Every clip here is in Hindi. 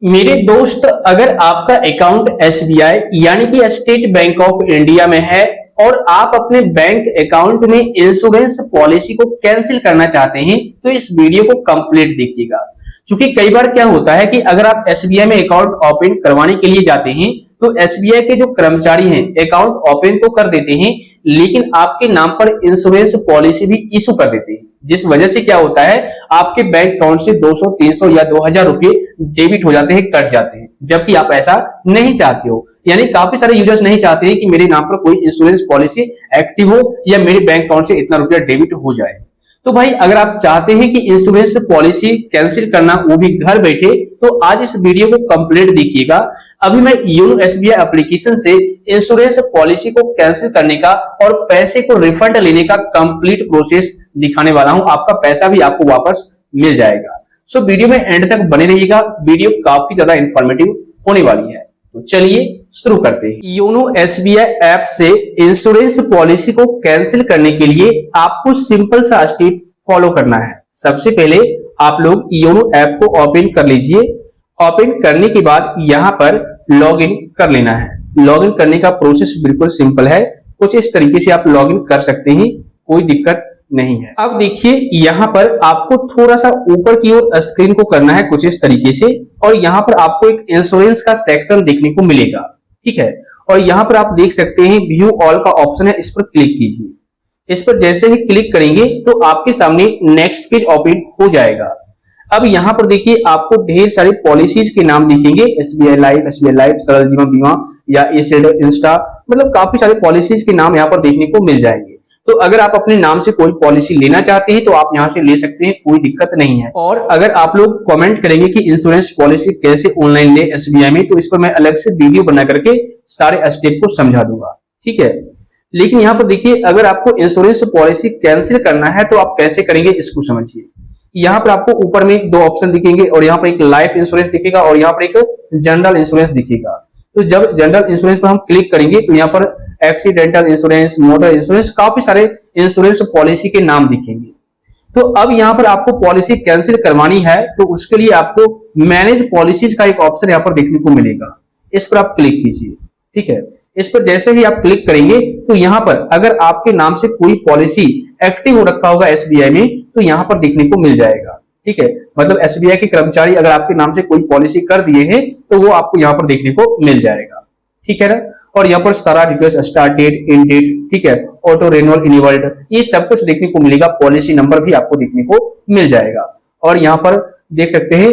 मेरे दोस्त, अगर आपका अकाउंट एसबीआई यानी कि स्टेट बैंक ऑफ इंडिया में है और आप अपने बैंक अकाउंट में इंश्योरेंस पॉलिसी को कैंसिल करना चाहते हैं तो इस वीडियो को कंप्लीट देखिएगा। क्योंकि कई बार क्या होता है कि अगर आप एसबीआई में अकाउंट ओपन करवाने के लिए जाते हैं तो एसबीआई के जो कर्मचारी हैं अकाउंट ओपन तो कर देते हैं, लेकिन आपके नाम पर इंश्योरेंस पॉलिसी भी इशू कर देते हैं, जिस वजह से क्या होता है आपके बैंक अकाउंट से 200, 300 या 2000 रुपए डेबिट हो जाते हैं, कट जाते हैं, जबकि आप ऐसा नहीं चाहते हो। यानी काफी सारे यूजर्स नहीं चाहते हैं कि मेरे नाम पर कोई इंश्योरेंस पॉलिसी एक्टिव हो या मेरे बैंक अकाउंट से इतना रुपया डेबिट हो जाए। तो भाई, अगर आप चाहते हैं कि इंश्योरेंस पॉलिसी कैंसिल करना वो भी घर बैठे, तो आज इस वीडियो को कंप्लीट देखिएगा। अभी मैं योनो एसबीआई एप्लीकेशन से इंश्योरेंस पॉलिसी को कैंसिल करने का और पैसे को रिफंड लेने का कंप्लीट प्रोसेस दिखाने वाला हूं। आपका पैसा भी आपको वापस मिल जाएगा। सो वीडियो में एंड तक बने रहिएगा, वीडियो काफी ज्यादा इंफॉर्मेटिव होने वाली है। तो चलिए शुरू करते हैं। योनो एसबीआई ऐप से इंश्योरेंस पॉलिसी को कैंसिल करने के लिए आपको सिंपल सा स्टेप फॉलो करना है। सबसे पहले आप लोग योनो ऐप को ओपन कर लीजिए। ओपन करने के बाद यहां पर लॉग इन कर लेना है। लॉग इन करने का प्रोसेस बिल्कुल सिंपल है, कुछ इस तरीके से आप लॉग इन कर सकते हैं, कोई दिक्कत नहीं है। अब देखिए, यहां पर आपको थोड़ा सा ऊपर की ओर स्क्रीन को करना है कुछ इस तरीके से, और यहां पर आपको एक इंश्योरेंस का सेक्शन देखने को मिलेगा, ठीक है। और यहां पर आप देख सकते हैं व्यू ऑल का ऑप्शन है, इस पर क्लिक कीजिए। इस पर जैसे ही क्लिक करेंगे तो आपके सामने नेक्स्ट पेज ओपन हो जाएगा। अब यहां पर देखिए, आपको ढेर सारी पॉलिसीज के नाम दिखेंगे, एसबीआई लाइफ, सरल जीवन बीमा या इंस्टा, मतलब काफी सारे पॉलिसीज के नाम यहां पर देखने को मिल जाएंगे। तो अगर आप अपने नाम से कोई पॉलिसी लेना चाहते हैं तो आप यहां से ले सकते हैं, कोई दिक्कत नहीं है। और अगर आप लोग कमेंट करेंगे कि इंश्योरेंस पॉलिसी कैसे ऑनलाइन ले एसबीआई में, तो इस पर मैं अलग से वीडियो बना करके सारे स्टेप को समझा दूंगा, ठीक है। लेकिन यहाँ पर देखिए, अगर आपको इंश्योरेंस पॉलिसी कैंसिल करना है तो आप कैसे करेंगे इसको समझिए। यहाँ पर आपको ऊपर में दो ऑप्शन दिखेंगे और यहाँ पर एक लाइफ इंश्योरेंस दिखेगा और यहाँ पर एक जनरल इंश्योरेंस दिखेगा। तो जब जनरल इंश्योरेंस पर हम क्लिक करेंगे तो यहाँ पर एक्सीडेंटल इंश्योरेंस, मोटर इंश्योरेंस, काफी सारे इंश्योरेंस पॉलिसी के नाम दिखेंगे। तो अब यहाँ पर आपको पॉलिसी कैंसिल करवानी है तो उसके लिए आपको मैनेज पॉलिसीज का एक ऑप्शन यहाँ पर देखने को मिलेगा, इस पर आप क्लिक कीजिए, ठीक है। इस पर जैसे ही आप क्लिक करेंगे तो यहाँ पर अगर आपके नाम से कोई पॉलिसी एक्टिव हो रखा होगा एसबीआई में तो यहाँ पर देखने को मिल जाएगा, ठीक है। मतलब एसबीआई के कर्मचारी अगर आपके नाम से कोई पॉलिसी कर दिए हैं तो वो आपको यहाँ पर देखने को मिल जाएगा, ठीक है ना। और यहाँ पर सारा details, start date, end date, ठीक है, ऑटो रिन्यूअल इनेबल्ड, ये सब कुछ देखने को मिलेगा। पॉलिसी नंबर भी आपको देखने को मिल जाएगा। और यहाँ पर देख सकते हैं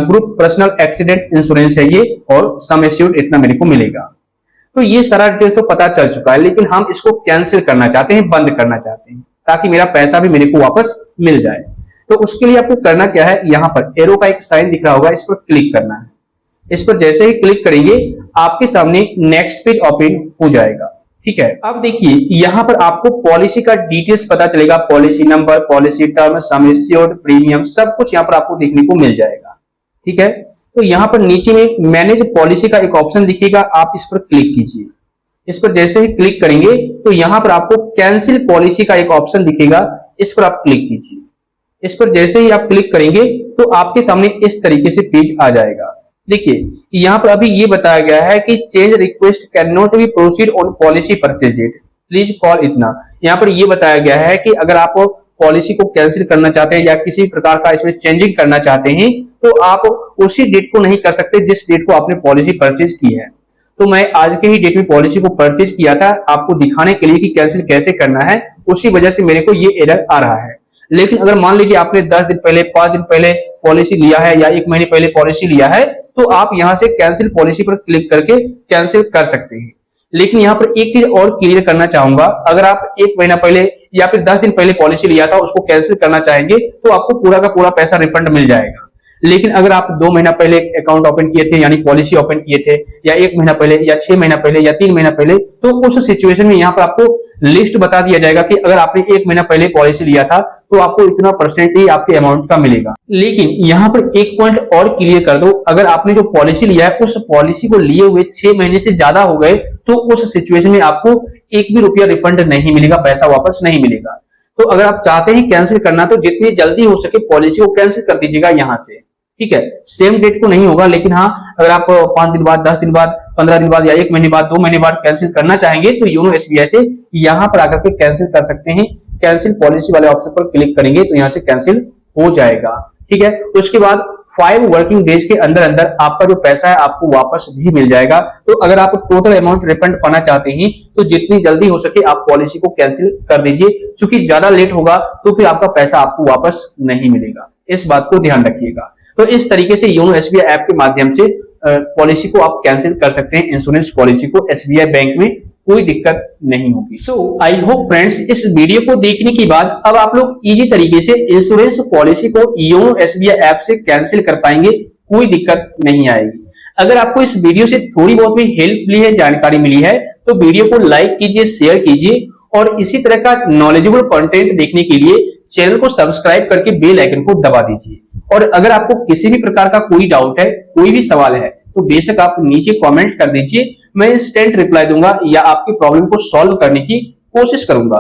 ग्रुप पर्सनल एक्सीडेंट इंश्योरेंस है ये, और सम एश्योर्ड इतना मेरे को मिलेगा। तो ये सारा डिटेल्स तो पता चल चुका है, लेकिन हम इसको कैंसिल करना चाहते हैं, बंद करना चाहते हैं, ताकि मेरा पैसा भी मेरे को वापस मिल जाए। तो उसके लिए आपको करना क्या है, यहाँ पर एरो का एक साइन दिख रहा होगा, इस पर क्लिक करना है। इस पर जैसे ही क्लिक करेंगे आपके सामने नेक्स्ट पेज ओपन हो जाएगा, ठीक है। अब देखिए, यहाँ पर आपको पॉलिसी का डिटेल्स पता चलेगा, policy number, policy term, sum assured, premium, सब कुछ यहाँ पर आपको देखने को मिल जाएगा, ठीक है। तो यहाँ पर नीचे में मैनेज पॉलिसी का एक ऑप्शन दिखेगा, आप इस पर क्लिक कीजिए। इस पर जैसे ही क्लिक करेंगे तो यहाँ पर आपको कैंसिल पॉलिसी का एक ऑप्शन दिखेगा, इस पर आप क्लिक कीजिए। इस पर जैसे ही आप क्लिक करेंगे तो आपके सामने इस तरीके से पेज आ जाएगा। देखिए, यहाँ पर अभी ये बताया गया है कि change request can not be proceed on policy purchase date, please call इतना। यहाँ पर ये बताया गया है कि अगर आप पॉलिसी को कैंसिल करना चाहते हैं या किसी प्रकार का इसमें चेंजिंग करना चाहते हैं तो आप उसी डेट को नहीं कर सकते जिस डेट को आपने पॉलिसी परचेज की है। तो मैं आज के ही डेट में पॉलिसी को परचेज किया था आपको दिखाने के लिए कि कैंसिल कैसे करना है, उसी वजह से मेरे को ये एरर आ रहा है। लेकिन अगर मान लीजिए आपने 10 दिन पहले, 5 दिन पहले पॉलिसी लिया है या 1 महीने पहले पॉलिसी लिया है तो आप यहां से कैंसिल पॉलिसी पर क्लिक करके कैंसिल कर सकते हैं। लेकिन यहाँ पर एक चीज और क्लियर करना चाहूंगा, अगर आप 1 महीना पहले या फिर 10 दिन पहले पॉलिसी लिया था उसको कैंसिल करना चाहेंगे तो आपको पूरा का पूरा पैसा रिफंड मिल जाएगा। लेकिन अगर आप 2 महीना पहले अकाउंट ओपन किए थे यानी पॉलिसी ओपन किए थे, या 1 महीना पहले या 6 महीना पहले या 3 महीना पहले, तो उस सिचुएशन में यहाँ पर आपको लिस्ट बता दिया जाएगा कि अगर आपने 1 महीना पहले पॉलिसी लिया था तो आपको इतना परसेंट ही आपके अमाउंट का मिलेगा। लेकिन यहाँ पर एक पॉइंट और क्लियर कर दो, अगर आपने जो पॉलिसी लिया है उस पॉलिसी को लिए हुए 6 महीने से ज्यादा हो गए तो उस सिचुएशन में आपको 1 भी रुपया रिफंड नहीं मिलेगा, पैसा वापस नहीं मिलेगा। तो अगर आप चाहते हैं कैंसिल करना तो जितनी जल्दी हो सके पॉलिसी को कैंसिल कर दीजिएगा यहाँ से, ठीक है, सेम डेट को नहीं होगा, लेकिन हाँ अगर आप 5 दिन बाद, 10 दिन बाद, 15 दिन बाद या 1 महीने बाद, 2 महीने बाद कैंसिल करना चाहेंगे तो योनो एसबीआई से यहां पर आकर के कैंसिल कर सकते हैं। कैंसिल पॉलिसी वाले ऑप्शन पर क्लिक करेंगे तो यहां से कैंसिल हो जाएगा। ठीक है, उसके बाद 5 वर्किंग डेज के अंदर अंदर आपका जो पैसा है आपको वापस भी मिल जाएगा। तो अगर आप टोटल अमाउंट रिफंड पाना चाहते हैं तो जितनी जल्दी हो सके आप पॉलिसी को कैंसिल कर दीजिए, क्योंकि ज्यादा लेट होगा तो फिर आपका पैसा आपको वापस नहीं मिलेगा, इस बात को ध्यान रखिएगा। तो इस तरीके से योनो एसबीआई ऐप के माध्यम से पॉलिसी को आप कैंसिल कर सकते हैं, इंश्योरेंस पॉलिसी को एसबीआई बैंक में कोई दिक्कत नहीं होगी। सो आई होप फ्रेंड्स इस वीडियो को देखने के बाद अब आप लोग इजी तरीके से इंश्योरेंस पॉलिसी को योनो एसबीआई ऐप से कैंसिल कर पाएंगे, कोई दिक्कत नहीं आएगी। अगर आपको इस वीडियो से थोड़ी बहुत भी हेल्प मिली है, जानकारी मिली है, तो वीडियो को लाइक कीजिए, शेयर कीजिए और इसी तरह का नॉलेजेबल कंटेंट देखने के लिए चैनल को सब्सक्राइब करके बेल आइकन को दबा दीजिए। और अगर आपको किसी भी प्रकार का कोई डाउट है, कोई भी सवाल है, तो बेशक आप नीचे कमेंट कर दीजिए, मैं इंस्टेंट रिप्लाई दूंगा या आपकी प्रॉब्लम को सॉल्व करने की कोशिश करूंगा।